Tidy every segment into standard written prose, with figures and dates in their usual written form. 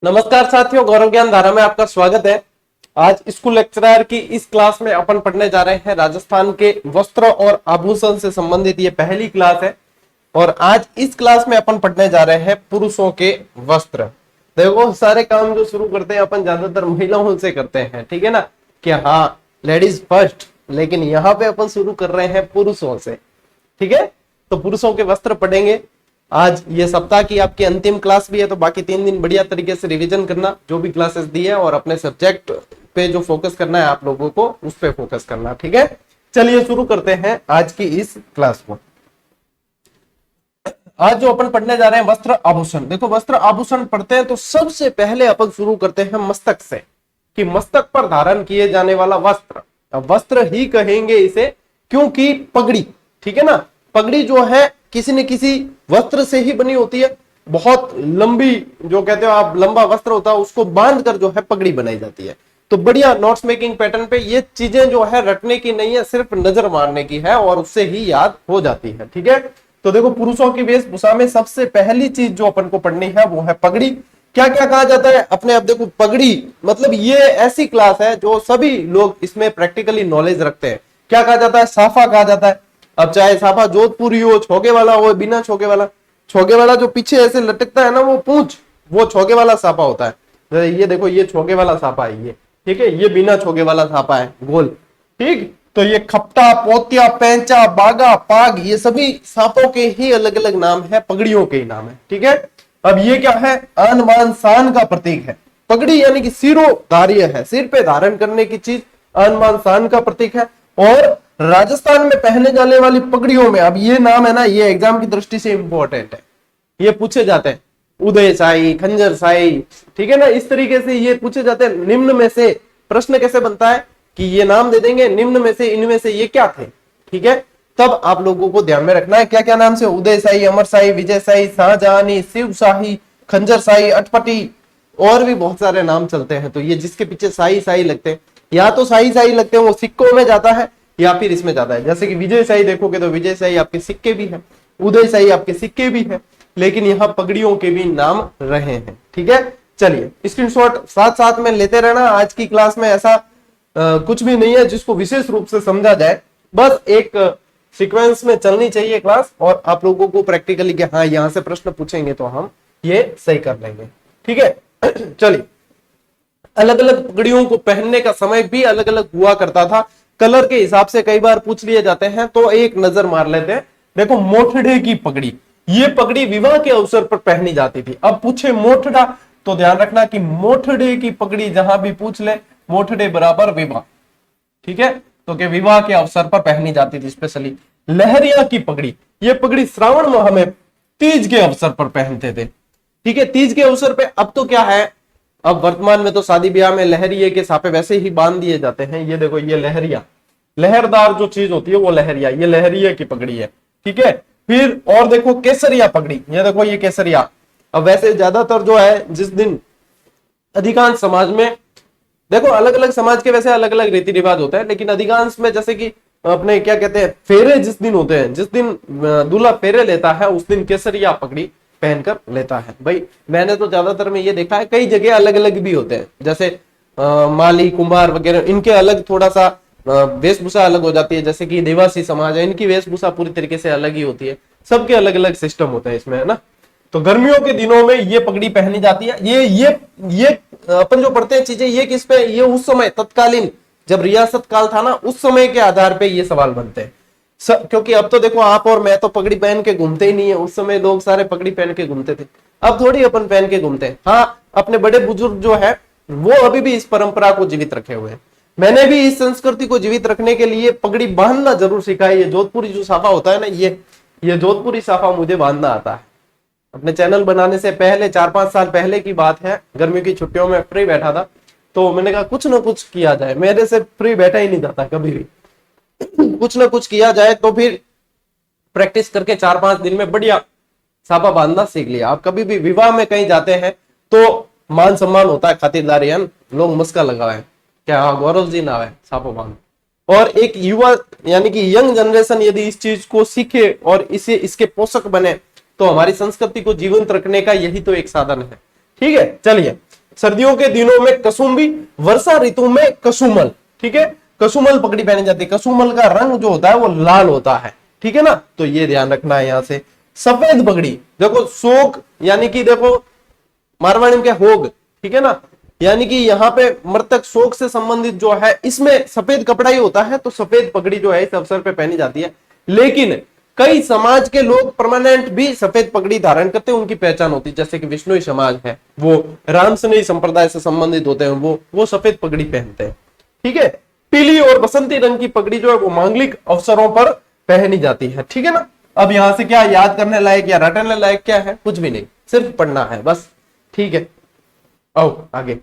नमस्कार साथियों, गौरव ज्ञान धारा में आपका स्वागत है। आज स्कूल लेक्चरर की इस क्लास में अपन पढ़ने जा रहे हैं राजस्थान के वस्त्र और आभूषण से संबंधित ये पहली क्लास है। और आज इस क्लास में अपन पढ़ने जा रहे हैं पुरुषों के वस्त्र। देखो, सारे काम जो शुरू करते हैं अपन ज्यादातर महिलाओं से करते हैं, ठीक है ना, कि हाँ लेडीज फर्स्ट, लेकिन यहाँ पे अपन शुरू कर रहे हैं पुरुषों से। ठीक है, तो पुरुषों के वस्त्र पढ़ेंगे। आज ये सप्ताह की आपकी अंतिम क्लास भी है, तो बाकी 3 दिन बढ़िया तरीके से रिवीजन करना जो भी क्लासेस दी है, और अपने सब्जेक्ट पे जो फोकस करना है आप लोगों को उस पे फोकस करना। ठीक है, चलिए शुरू करते हैं आज की इस क्लास को। आज जो अपन पढ़ने जा रहे हैं वस्त्र आभूषण। देखो, वस्त्र आभूषण पढ़ते हैं तो सबसे पहले अपन शुरू करते हैं मस्तक से, कि मस्तक पर धारण किए जाने वाला वस्त्र। अब वस्त्र ही कहेंगे इसे, क्योंकि पगड़ी, ठीक है ना, पगड़ी जो है किसी न किसी वस्त्र से ही बनी होती है। बहुत लंबी, जो कहते हो आप, लंबा वस्त्र होता है, उसको बांध कर जो है पगड़ी बनाई जाती है। तो बढ़िया नोट्स मेकिंग पैटर्न पे ये चीजें जो है रटने की नहीं है, सिर्फ नजर मारने की है, और उससे ही याद हो जाती है। ठीक है, तो देखो, पुरुषों की वेशभूषा में सबसे पहली चीज जो अपन को पढ़नी है वो है पगड़ी। क्या क्या कहा जाता है अपने आप देखो, पगड़ी मतलब ये ऐसी क्लास है जो सभी लोग इसमें प्रैक्टिकली नॉलेज रखते हैं। क्या कहा जाता है? साफा कहा जाता है। अब चाहे साफा जोधपुरी हो, छोगे वाला हो, बिना छोगे वाला। छोगे वाला जो पीछे ऐसे लटकता है ना, वो पूंछ, वो छोगे वाला साफा होता है। ये देखो, ये छोगे वाला साफा है ये, ठीक है। ये बिना छोगे वाला साफा है, गोल। ठीक, तो ये खपटा, पोतिया, पैंचा, बागा, पाग, ये सभी सांपों के ही अलग अलग नाम है, पगड़ियों के ही नाम है। ठीक है, अब ये क्या है? आन बान शान का प्रतीक है। पगड़ी यानी कि सिरोधार्य है, सिर पे धारण करने की चीज, आन बान शान का प्रतीक है। और राजस्थान में पहने जाने वाली पगड़ियों में, अब ये नाम है ना, ये एग्जाम की दृष्टि से इंपॉर्टेंट है, ये पूछे जाते हैं। उदय साई, खंजर साई, ठीक है ना, इस तरीके से ये पूछे जाते हैं। निम्न में से प्रश्न कैसे बनता है कि ये नाम दे देंगे, निम्न में से, इनमें से ये क्या थे। ठीक है, तब आप लोगों को ध्यान में रखना है क्या क्या नाम से: उदय साई, अमर साई, विजय साई, शाहजहानी, शिव शाही, खंजर साई, अटपटी, और भी बहुत सारे नाम चलते हैं। तो ये जिसके पीछे साई साई लगते हैं, या तो साई साई लगते हैं वो सिक्कों में जाता है, या फिर इसमें जाता है। जैसे कि विजय साई देखोगे तो विजय साई आपके सिक्के भी है, उदय साई आपके सिक्के भी है, लेकिन यहाँ पगड़ियों के भी नाम रहे हैं। ठीक है, चलिए स्क्रीनशॉट साथ साथ में लेते रहना। आज की क्लास में ऐसा कुछ भी नहीं है जिसको विशेष रूप से समझा जाए, बस एक सीक्वेंस में चलनी चाहिए क्लास, और आप लोगों को प्रैक्टिकली कि हाँ यहाँ से प्रश्न पूछेंगे तो हम ये सही कर लेंगे। ठीक है, चलिए, अलग अलग पगड़ियों को पहनने का समय भी अलग अलग हुआ करता था, कलर के हिसाब से कई बार पूछ लिए जाते हैं, तो एक नजर मार लेते हैं। देखो, मोठड़े की पगड़ी, ये पगड़ी विवाह के अवसर पर पहनी जाती थी। अब पूछे मोठड़ा, तो ध्यान रखना कि मोठड़े की पगड़ी जहां भी पूछ ले, मोठड़े बराबर विवाह। ठीक है, तो के विवाह के अवसर पर पहनी जाती थी स्पेशली। लहरिया की पगड़ी, ये पगड़ी श्रावण माह में तीज के अवसर पर पहनते थे। ठीक है, तीज के अवसर पे। अब तो क्या है, अब वर्तमान में तो शादी ब्याह में लहरिये के सापे वैसे ही बांध दिए जाते हैं। ये देखो, ये लहरिया, लहरदार जो चीज होती है वो लहरिया, ये लहरिये की पगड़ी है। ठीक है, फिर और देखो केसरिया पगड़ी, ये देखो ये केसरिया। अब वैसे ज्यादातर जो है, जिस दिन अधिकांश समाज में, देखो अलग अलग समाज के वैसे अलग अलग रीति रिवाज होते हैं, लेकिन अधिकांश में जैसे कि अपने क्या कहते हैं, फेरे जिस दिन होते हैं, जिस दिन दूल्हा फेरे लेता है, उस दिन केसरिया पगड़ी पहनकर लेता है। भाई मैंने तो ज्यादातर में ये देखा है, कई जगह अलग अलग भी होते हैं, जैसे माली, कुंभार वगैरह, इनके अलग थोड़ा सा वेशभूषा अलग हो जाती है। जैसे कि देवासी समाज है, इनकी वेशभूषा पूरी तरीके से अलग ही होती है। सबके अलग अलग सिस्टम होते हैं इसमें, है ना। तो गर्मियों के दिनों में ये पगड़ी पहनी जाती है। ये अपन जो पढ़ते हैं चीजें, ये किस पे, ये उस समय तत्कालीन जब रियासत काल था ना, उस समय के आधार पे ये सवाल बनते हैं। क्योंकि अब तो देखो, आप और मैं तो पगड़ी पहन के घूमते ही नहीं है। उस समय लोग सारे पगड़ी पहन के घूमते थे, अब थोड़ी अपन पहन के घूमते हैं। हाँ, अपने बड़े बुजुर्ग जो है वो अभी भी इस परंपरा को जीवित रखे हुए हैं। मैंने भी इस संस्कृति को जीवित रखने के लिए पगड़ी बांधना जरूर सीखा है। ये जोधपुरी जो साफा होता है ना, ये जोधपुरी साफा मुझे बांधना आता है। अपने चैनल बनाने से पहले 4-5 साल पहले की बात है, गर्मियों की छुट्टियों में फ्री बैठा था, तो मैंने कहा कुछ ना कुछ किया जाए। मेरे से फ्री बैठा ही नहीं जाता कभी भी, कुछ ना कुछ किया जाए। तो फिर प्रैक्टिस करके 4-5 दिन में बढ़िया साफा बांधना सीख लिया। आप कभी भी विवाह में कहीं जाते हैं तो मान सम्मान होता है, खातिरदारी, लोग मुस्का लगाए, क्या गौरव जी ना है साफा बांध। और एक युवा यानी कि यंग जनरेशन यदि इस चीज को सीखे और इसे इसके पोषक बने, तो हमारी संस्कृति को जीवंत रखने का यही तो एक साधन है। ठीक है, चलिए सर्दियों के दिनों में कसुम्बी, वर्षा ऋतु में कसुमल। ठीक है, कसुमल पगड़ी पहनी जाती है। कसुमल का रंग जो होता है वो लाल होता है। ठीक है ना, तो ये ध्यान रखना है। यहां से सफेद पगड़ी, देखो शोक यानी कि देखो मारवाड़ी में क्या होग, ठीक है ना, यानी कि यहाँ पे मृतक शोक से संबंधित जो है इसमें सफेद कपड़ा ही होता है, तो सफेद पगड़ी जो है इस अवसर पे पहनी जाती है। लेकिन कई समाज के लोग परमानेंट भी सफेद पगड़ी धारण करते हैं, उनकी पहचान होती है। जैसे कि विष्णुई समाज है, वो रामसनेई संप्रदाय से संबंधित होते हैं, वो सफेद पगड़ी पहनते हैं। ठीक है, पीली और बसंती रंग की पगड़ी जो है वो मांगलिक अवसरों पर पहनी जाती है। ठीक है ना, अब यहां से क्या याद करने लायक या रटने लायक क्या है, कुछ भी नहीं, सिर्फ पढ़ना है बस। ठीक है, आओ आगे।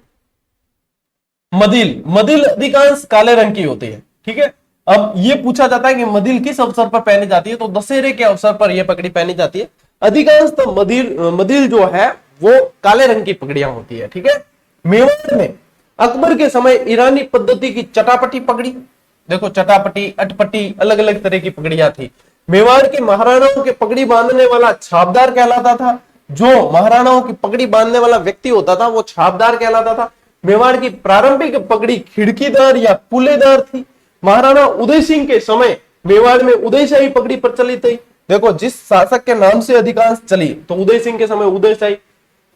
मदिल, मदिल अधिकांश काले रंग की होती है। ठीक है, अब ये पूछा जाता है कि मदिल किस अवसर पर पहनी जाती है, तो दशहरे के अवसर पर यह पगड़ी पहनी जाती है। अधिकांश तो मदिल जो है वो काले रंग की पगड़ियां होती है। ठीक है, मेवाड़ में अकबर के समय ईरानी पद्धति की चटापटी पगड़ी, देखो चटापटी, अटपटी, अलग अलग तरह की पगड़ियां थी। मेवाड़ के महाराणाओं के पगड़ी बांधने वाला छापदार कहलाता था। जो महाराणाओं की पगड़ी बांधने वाला व्यक्ति होता था वो छापदार कहलाता था। मेवाड़ की प्रारंभिक पगड़ी खिड़कीदार या पुलेदार थी। महाराणा उदय सिंह के समय मेवाड़ में उदयशाही पगड़ी प्रचलित थी। देखो जिस शासक के नाम से अधिकांश चली, तो उदय सिंह के समय उदयशाही,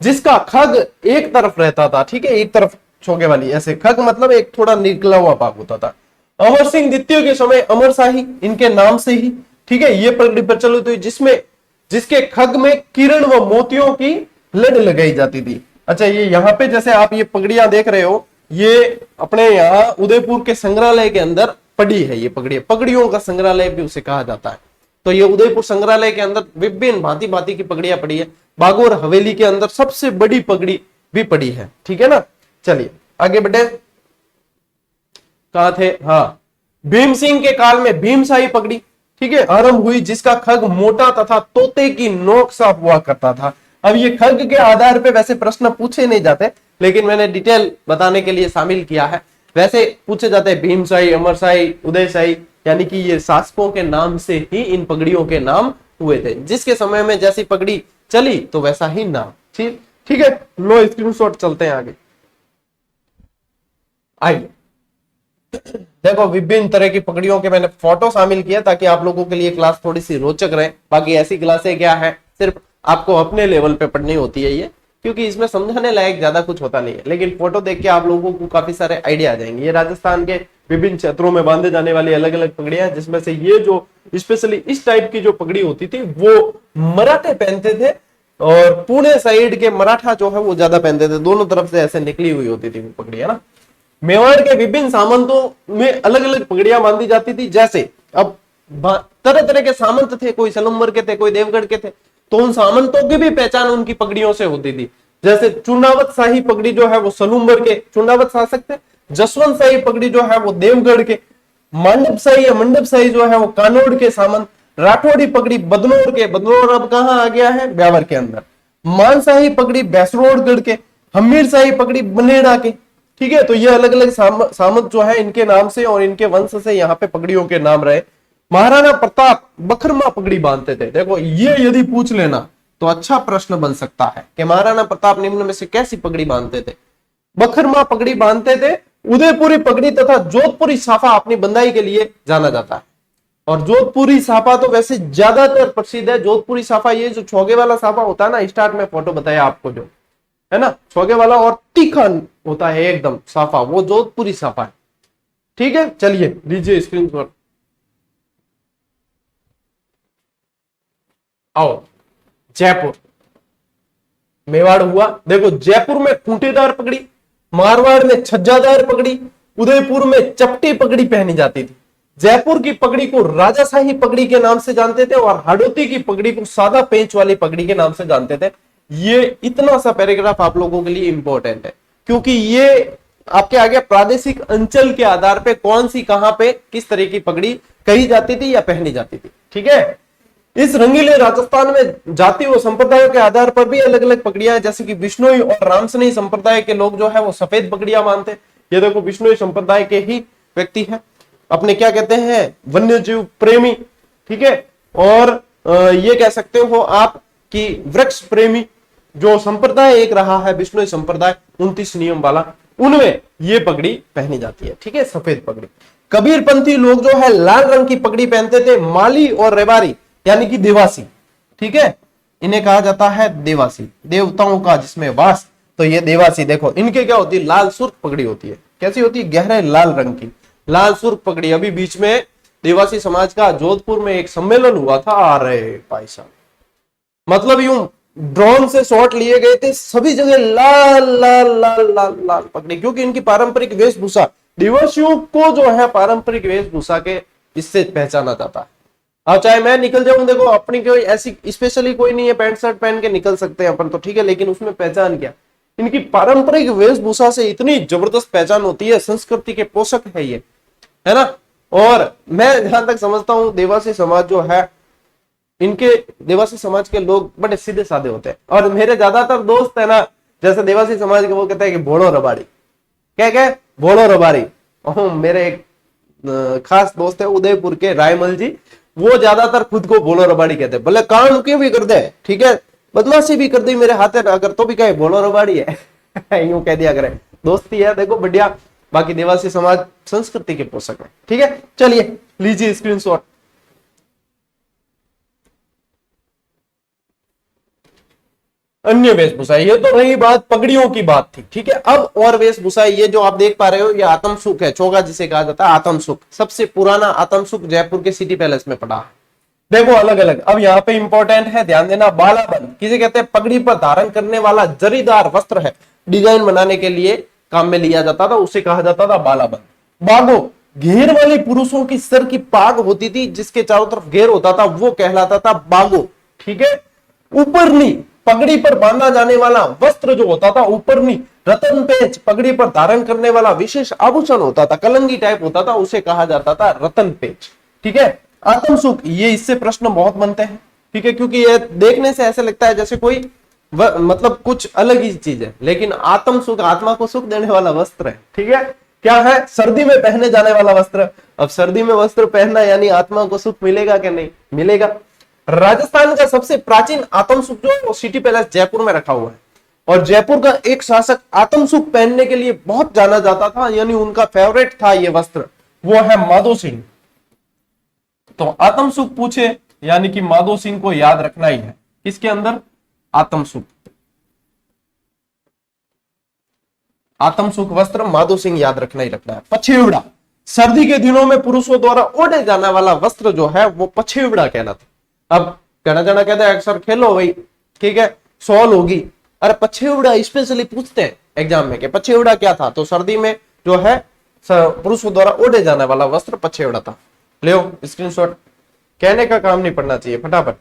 जिसका खग एक तरफ रहता था। ठीक है, एक तरफ छोगे वाली, ऐसे खग मतलब एक थोड़ा निकला हुआ भाग होता था। अमर सिंह द्वितीय के समय अमरशाही, इनके नाम से ही, ठीक है, ये पगड़ी प्रचलित हुई, जिसमें जिसके खग में किरण व मोतियों की लड़ लगाई जाती थी। अच्छा, ये यहाँ पे जैसे आप ये पगड़ियां देख रहे हो, ये अपने यहाँ उदयपुर के संग्रहालय के अंदर पड़ी है। ये पगड़ियां, पगड़ियों का संग्रहालय भी उसे कहा जाता है। तो ये उदयपुर संग्रहालय के अंदर विभिन्न भांति भांति की पगड़ियां पड़ी है। बागोर हवेली के अंदर सबसे बड़ी पगड़ी भी पड़ी है। ठीक है ना, चलिए आगे बढ़े। कहा थे, हाँ, भीम सिंह के काल में भीमशाही पगड़ी, ठीक है, आरंभ हुई, जिसका खग मोटा तथा तोते की नोक सा हुआ करता था। अब ये खग के आधार पे वैसे प्रश्न पूछे नहीं जाते, लेकिन मैंने डिटेल बताने के लिए शामिल किया है। वैसे पूछे जाते हैं भीमशाही, अमरशाही, उदयशाही, यानी कि ये शासकों के नाम से ही इन पगड़ियों के नाम हुए थे। जिसके समय में जैसी पगड़ी चली तो वैसा ही नाम। ठीक है, लो स्क्रीनशॉट, चलते हैं आगे। आइए देखो, विभिन्न तरह की पगड़ियों के मैंने फोटो शामिल किया ताकि आप लोगों के लिए क्लास थोड़ी सी रोचक रहे। बाकी ऐसी क्लासें क्या है, सिर्फ आपको अपने लेवल पे पढ़नी होती है ये, क्योंकि इसमें समझाने लायक ज्यादा कुछ होता नहीं है, लेकिन फोटो देख के आप लोगों को काफी सारे आइडिया आ जाएंगे। ये राजस्थान के विभिन्न क्षेत्रों में बांधे जाने वाली अलग अलग पगड़ियां, जिसमें से ये जो स्पेशली इस टाइप की जो पगड़ी होती थी वो मराठे पहनते थे, और पुणे साइड के मराठा जो है वो ज्यादा पहनते थे। दोनों तरफ से ऐसे निकली हुई होती थी वो पगड़ी, है ना। मेवाड़ के विभिन्न सामंतों में अलग अलग पगड़ियां बांधी जाती थी। जैसे अब तरह तरह के सामंत थे, कोई सलूमर के थे, कोई देवगढ़ के थे, तो उन सामंतों की भी पहचान उनकी पगड़ियों से होती थी। जैसे चुनावत शाही पगड़ी जो है वो सलूमर के चुनावत शासक थे। जसवंत शाही पगड़ी जो है वो देवगढ़ के। मंडप शाही या मंडप शाही जो है वो कानौड़ के सामंत। राठौड़ी पगड़ी बदनौर के, बदनौर अब कहाँ आ गया है, ब्यावर के अंदर। मानशाही पगड़ी बैसरोडगढ़ के। हमीर शाही पगड़ी बनेड़ा के। ठीक है, तो ये अलग अलग सामंत जो है इनके नाम से और इनके वंश से यहाँ पे पगड़ियों के नाम रहे। महाराणा प्रताप बखरमा पगड़ी बांधते थे। देखो ये यदि पूछ लेना तो अच्छा प्रश्न बन सकता है कि महाराणा प्रताप निम्न में से कैसी पगड़ी बांधते थे। बखरमा पगड़ी बांधते थे। उदयपुरी पगड़ी तथा जोधपुरी साफा अपनी बंदाई के लिए जाना जाता है। और जोधपुरी साफा तो वैसे ज्यादातर प्रसिद्ध है। जोधपुरी साफा, ये जो छोगे वाला साफा होता है ना, स्टार्ट में फोटो बताया आपको, जो है ना छोगे वाला और तीखा होता है एकदम साफा, वो जोधपुरी साफा है। ठीक है, चलिए लीजिए स्क्रीन पर। आओ जयपुर, मेवाड़ हुआ। देखो जयपुर में खूंटेदार पगड़ी, मारवाड़ में छज्जादार पगड़ी, उदयपुर में चपटी पगड़ी पहनी जाती थी। जयपुर की पगड़ी को राजाशाही पगड़ी के नाम से जानते थे और हाड़ौती की पगड़ी को सादा पेंच वाली पगड़ी के नाम से जानते थे। ये इतना सा पैराग्राफ आप लोगों के लिए इंपॉर्टेंट है, क्योंकि ये आपके आगे प्रादेशिक अंचल के आधार पे कौन सी कहां पे किस तरह की पगड़ी कही जाती थी या पहनी जाती थी। ठीक है, इस रंगीले राजस्थान में जाति व संप्रदायों के आधार पर भी अलग अलग पगड़ियां हैं। जैसे कि विष्णुई और रामसनेई संप्रदाय के लोग जो है वो सफेद पगड़ियां बांधते। ये देखो विष्णुई संप्रदाय के ही व्यक्ति हैं, अपने क्या कहते हैं, वन्यजीव प्रेमी। ठीक है, और ये कह सकते हो आप कि वृक्ष प्रेमी। जो संप्रदाय एक रहा है बिश्नोई संप्रदाय 29 नियम वाला, उनमें ये पगड़ी पहनी जाती है, ठीक है, सफेद पगड़ी। कबीरपंथी लोग जो है लाल रंग की पगड़ी पहनते थे, माली और रेवारी यानी कि देवासी, ठीक है, इन्हें कहा जाता है देवासी, देवताओं का जिसमें वास, तो ये देवासी। देखो इनके क्या होती है, लाल सुर्ख पगड़ी होती है, कैसी होती है, गहरे लाल रंग की लाल सुर्ख पगड़ी। अभी बीच में देवासी समाज का जोधपुर में एक सम्मेलन हुआ था, अरे भाई साहब, मतलब यूं ड्रोन से शॉट लिए गए थे, सभी जगह लाल लाल लाल लाल लाल पगड़ी, क्योंकि इनकी पारंपरिक वेशभूषा, देवासियों को जो है पारंपरिक वेशभूषा के इससे पहचाना जाता है। अब चाहे मैं निकल जाऊं, देखो अपनी कोई ऐसी स्पेशली कोई नहीं है, पैंट शर्ट पहन के निकल सकते हैं अपन तो, ठीक है, लेकिन उसमें पहचान क्या, इनकी पारंपरिक वेशभूषा से इतनी जबरदस्त पहचान होती है, संस्कृति के पोषक है ये, है ना। और मैं जहां तक समझता हूं देवासी समाज जो है, इनके देवासी समाज के लोग बड़े सीधे साधे होते हैं, और मेरे ज्यादातर दोस्त है ना जैसे देवासी समाज के, वो कहते हैं कि भोड़ो रबाड़ी, क्या क्या भोड़ो रबाड़ी। मेरे एक खास दोस्त है उदयपुर के रायमल जी, वो ज्यादातर खुद को भोलो रबाड़ी कहते हैं, भले काम क्यों भी कर दे, ठीक है, बदमाशी भी कर दी मेरे हाथ अगर, तो भी कहे भोलो रबाड़ी है यूं कह दिया करे, दोस्ती है, देखो बढ़िया। बाकी देवासी समाज संस्कृति के पोषक है, ठीक है। चलिए लीजिए स्क्रीनशॉट। अन्य वेशभूषा, ये तो रही बात पगड़ियों की बात थी, ठीक है। अब और वेशभूषा, ये जो आप देख पा रहे हो, ये आत्मसुख है, चोगा जिसे कहा जाता है आत्मसुख। सबसे पुराना आत्मसुख जयपुर के सिटी पैलेस में पड़ा है। देखो अलग अलग, अब यहाँ पे इंपॉर्टेंट है, ध्यान देना, बालाबंद किसे कहते हैं, पगड़ी पर धारण करने वाला जरीदार वस्त्र है, डिजाइन बनाने के लिए काम में लिया जाता था, उसे कहा जाता था बालाबंद। बागो, घेर वाली पुरुषों की सर की पाग होती थी, जिसके चारों तरफ घेर होता था, वो कहलाता था बागो, ठीक है। ऊपरनी, पगड़ी पर बांधा जाने वाला वस्त्र जो होता था, ऊपरनी रतन पेच, पगड़ी पर धारण करने वाला विशेष आभूषण होता था, कलंगी टाइप होता था, उसे कहा जाता था रतन पेच, ठीक है। आत्मसुख, ये इससे प्रश्न बहुत बनते हैं, ठीक है, क्योंकि ये देखने से ऐसे लगता है जैसे कोई मतलब कुछ अलग ही चीज है, लेकिन आत्मसुख आत्मा को सुख देने वाला वस्त्र है, ठीक है। क्या है, सर्दी में पहने जाने वाला वस्त्र। अब सर्दी में वस्त्र पहनना यानी आत्मा को सुख मिलेगा कि नहीं मिलेगा। राजस्थान का सबसे प्राचीन आत्मसुख जो है वो सिटी पैलेस जयपुर में रखा हुआ है, और जयपुर का एक शासक आत्मसुख पहनने के लिए बहुत जाना जाता था, यानी उनका फेवरेट था ये वस्त्र, वो है माधो सिंह। तो आत्मसुख पूछे यानी कि माधो सिंह को याद रखना ही है, इसके अंदर आत्मसुख, आत्मसुख वस्त्र माधो सिंह याद रखना ही रखना है। पछेवड़ा, सर्दी के दिनों में पुरुषों द्वारा ओढ़े जाने वाला वस्त्र जो है वो पछेवड़ा कहलाता। अब कहना जाना कहते हैं अक्सर खेलो भाई, ठीक है, सॉल होगी, अरे पछेवड़ा स्पेशली पूछते हैं एग्जाम में कि पछेवड़ा क्या था, तो सर्दी में जो है पुरुषों द्वारा ओढ़े जाने वाला वस्त्र पछेवड़ा था। ले स्क्रीनशॉट, कहने का काम नहीं पड़ना चाहिए, फटाफट।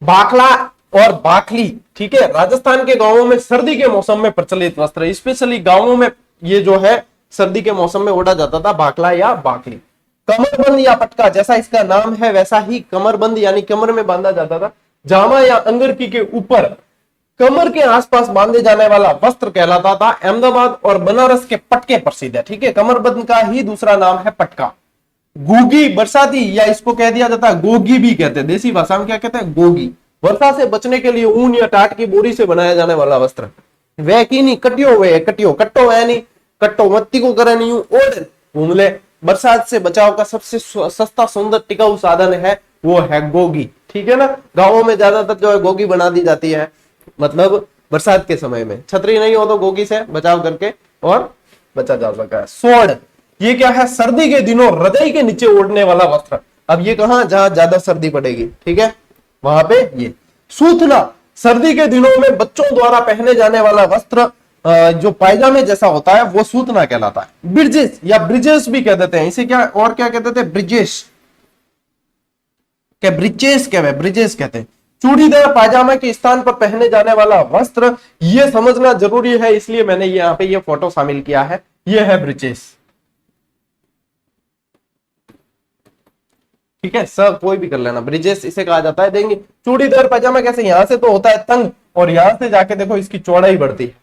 बाखला और बाखली, ठीक है, राजस्थान के गांवों में सर्दी के मौसम में प्रचलित वस्त्र, स्पेशली गांवों में ये जो है सर्दी के मौसम में ओढ़ा जाता था, बाखला या बाखली। कमरबंद या पटका, जैसा इसका नाम है वैसा ही कमरबंद यानी कमर में बांधा जाता था, जामा या अंगरखी के ऊपर कमर के आसपास बांधे जाने वाला वस्त्र कहलाता था। अहमदाबाद और बनारस के पटके प्रसिद्ध है, ठीक है, कमरबंद का ही दूसरा नाम है पटका। गोगी, बरसाती, या इसको कह दिया जाता है गोगी भी कहते हैं, देसी भाषा में क्या कहते हैं, गोगी। वर्षा से बचने के लिए ऊन या टाट की बोरी से बनाया जाने वाला वस्त्र। वह की नहीं कटियो, वे कटियो, कट्टो है नहीं, कट्टो मत्ती को करे नहीं ओढ़ घूम ले। बरसात से बचाव का सबसे सस्ता सुंदर टिकाऊ साधन है वो है गोगी, ठीक है ना। गांवों में ज्यादातर जो है गोगी बना दी जाती है, मतलब बरसात के समय में छतरी नहीं हो तो गोगी से बचाव करके और बचा जा सका है। स्वर्ण, ये क्या है, सर्दी के दिनों रजाई के नीचे ओढ़ने वाला वस्त्र। अब ये कहां, जहां ज्यादा सर्दी पड़ेगी, ठीक है, वहां पे ये। सूथना, सर्दी के दिनों में बच्चों द्वारा पहने जाने वाला वस्त्र जो पायजामे जैसा होता है वो सूतना कहलाता है। ब्रिजेश या ब्रिजेश भी कह देते हैं इसे, क्या और क्या कहते थे, ब्रिजेश, क्या ब्रिजेश क्या है, ब्रिजेश कहते हैं। चूड़ीदार पायजामा के स्थान पर पहने जाने वाला वस्त्र, ये समझना जरूरी है, इसलिए मैंने यहाँ पे ये फोटो शामिल किया है, ये है ब्रिजेश, ठीक है, सब कोई भी कर लेना, ब्रिजेश इसे कहा जाता है। देंगे चूड़ीदार पायजामा कैसे, यहां से तो होता है तंग और यहां से जाके देखो इसकी चौड़ाई बढ़ती है,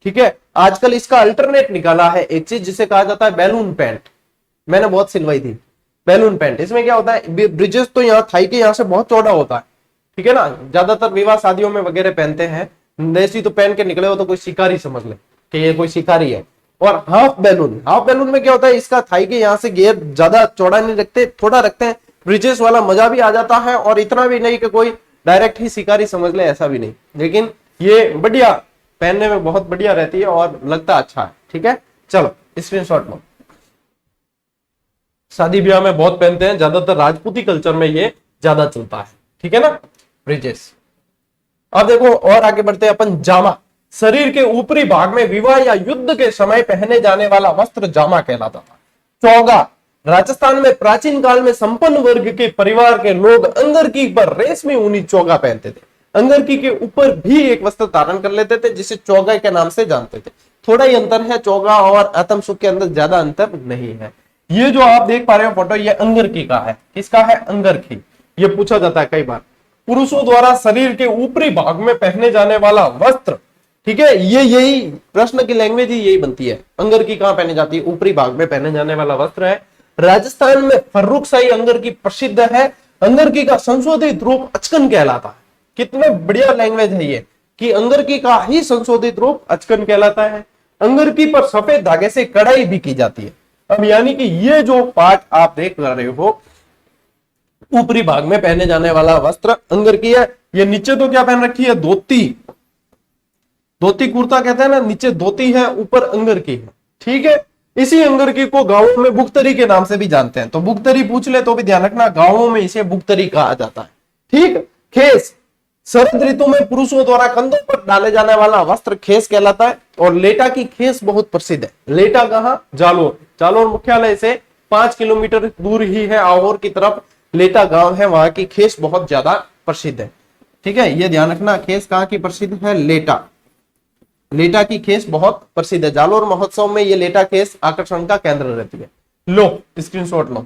ठीक है। आजकल इसका अल्टरनेट निकाला है एक चीज जिसे कहा जाता है बैलून पैंट, मैंने बहुत सिलवाई थी, बैलून पैंट, इसमें क्या होता है, ब्रिजेस तो यहाँ थाई के यहाँ से बहुत चौड़ा होता है, ठीक है ना। ज्यादातर विवाह शादियों में वगैरह पहनते हैं, देसी तो पहन के निकले हो तो कोई शिकारी समझ ले कि ये कोई शिकारी है। और हाफ बैलून में क्या होता है, इसका थाई के यहाँ से घेर ज्यादा चौड़ा नहीं रखते, थोड़ा रखते हैं, ब्रिजेस वाला मजा भी आ जाता है, और इतना भी नहीं कि कोई डायरेक्ट ही शिकारी समझ ले, ऐसा भी नहीं। लेकिन ये बढ़िया, पहनने में बहुत बढ़िया रहती है और लगता अच्छा है, ठीक है। चलो स्क्रीनशॉट लो। शादी ब्याह में बहुत पहनते हैं, ज्यादातर राजपूती कल्चर में ये ज्यादा चलता है, ठीक है ना, ब्रिजेस। अब देखो और आगे बढ़ते हैं अपन, जामा। शरीर के ऊपरी भाग में विवाह या युद्ध के समय पहने जाने वाला वस्त्र जामा कहलाता था। चौगा, राजस्थान में प्राचीन काल में संपन्न वर्ग के परिवार के लोग अंगरकी पर रेशमी ऊनी चौगा पहनते थे। अंगरकी के ऊपर भी एक वस्त्र धारण कर लेते थे जिसे चौगा के नाम से जानते थे। थोड़ा ही अंतर है, चौगा और आतम सुख के अंदर ज्यादा अंतर नहीं है। ये जो आप देख पा रहे हो फोटो, ये अंगरकी का है। किसका है? अंगरकी। ये पूछा जाता है कई बार। पुरुषों द्वारा शरीर के ऊपरी भाग में पहने जाने वाला वस्त्र, ठीक है, ये यही प्रश्न की लैंग्वेज ही यही बनती है। अंगरकी कहां पहने जाती है? ऊपरी भाग में पहने जाने वाला वस्त्र है। राजस्थान में फर्रुखशाही अंगरकी प्रसिद्ध है। अंगरकी का संशोधित रूप अचकन कहलाता है। कितने बढ़िया लैंग्वेज है ये, कि अंगरकी का ही संशोधित रूप अचकन कहलाता है। अंगरकी पर सफेद धागे से कढ़ाई भी की जाती है। अब यानी कि ये जो पार्ट आप देख रहे हो, ऊपरी भाग में पहने जाने वाला वस्त्र अंगरकी है। ये नीचे तो क्या पहन रखी है? धोती, धोती कुर्ता कहते हैं ना, नीचे धोती है, ऊपर अंगरकी है, ठीक है। इसी अंगरकी को गांवों में बुगतरी के नाम से भी जानते हैं। तो बुगतरी पूछ ले तो भी ध्यान रखना, गांवों में इसे बुगतरी कहा जाता है, ठीक। खेस, शरद ऋतु में पुरुषों द्वारा कंधों पर डाले जाने वाला वस्त्र खेस कहलाता है। और लेटा की खेस बहुत प्रसिद्ध है। लेटा कहां? जालोर। जालोर मुख्यालय से 5 किलोमीटर दूर ही है, आहोर की तरफ लेटा गांव है, वहां की खेस बहुत ज्यादा प्रसिद्ध है, ठीक है। ये ध्यान रखना, खेस कहां की प्रसिद्ध है? लेटा। लेटा की खेस बहुत प्रसिद्ध है। जालोर महोत्सव में ये लेटा खेस आकर्षण का केंद्र रहती है। लो स्क्रीनशॉट लो।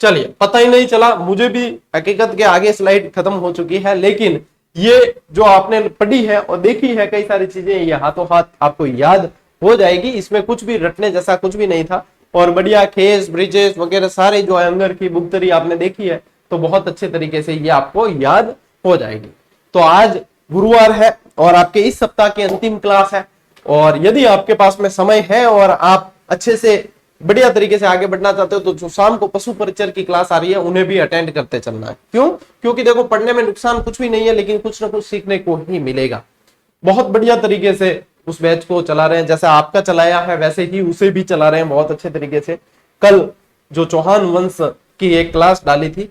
चलिए, पता ही नहीं चला मुझे भी, हकीकत के आगे स्लाइड खत्म हो चुकी है, लेकिन ये जो आपने पढ़ी है और देखी है कई सारी चीजें, ये हाथों हाथ आपको याद हो जाएगी। इसमें कुछ भी रटने जैसा कुछ भी नहीं था। और बढ़िया खेस, ब्रिजेस वगैरह सारे जो है, अंगर की बुगतरी आपने देखी है, तो बहुत अच्छे तरीके से ये आपको याद हो जाएगी। तो आज गुरुवार है और आपके इस सप्ताह की अंतिम क्लास है। और यदि आपके पास में समय है और आप अच्छे से बढ़िया तरीके से आगे बढ़ना चाहते हो, तो जो शाम को पशु परिचर की क्लास आ रही है, उन्हें भी अटेंड करते चलना है। क्यों? क्योंकि देखो, पढ़ने में नुकसान कुछ भी नहीं है, लेकिन कुछ ना कुछ सीखने को ही मिलेगा। बहुत बढ़िया तरीके से उस बैच को चला रहे हैं, जैसे आपका चलाया है वैसे ही उसे भी चला रहे हैं बहुत अच्छे तरीके से। कल जो चौहान वंश की एक क्लास डाली थी,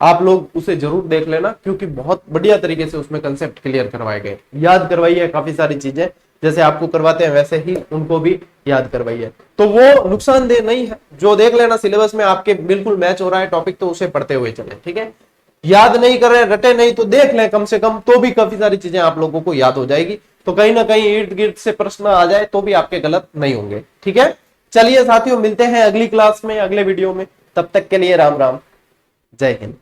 आप लोग उसे जरूर देख लेना, क्योंकि बहुत बढ़िया तरीके से उसमें कंसेप्ट क्लियर करवाए गए, याद करवाई है काफी सारी चीजें। जैसे आपको करवाते हैं वैसे ही उनको भी याद करवाई है। तो वो नुकसानदेह नहीं है, जो देख लेना सिलेबस में आपके बिल्कुल मैच हो रहा है टॉपिक, तो उसे पढ़ते हुए चले, ठीक है। याद नहीं कर रहे, रटे नहीं, तो देख लें कम से कम, तो भी काफी सारी चीजें आप लोगों को याद हो जाएगी। तो कहीं ना कहीं इर्द गिर्द से प्रश्न आ जाए तो भी आपके गलत नहीं होंगे, ठीक है। चलिए साथियों, मिलते हैं अगली क्लास में, अगले वीडियो में। तब तक के लिए राम राम, जय हिंद।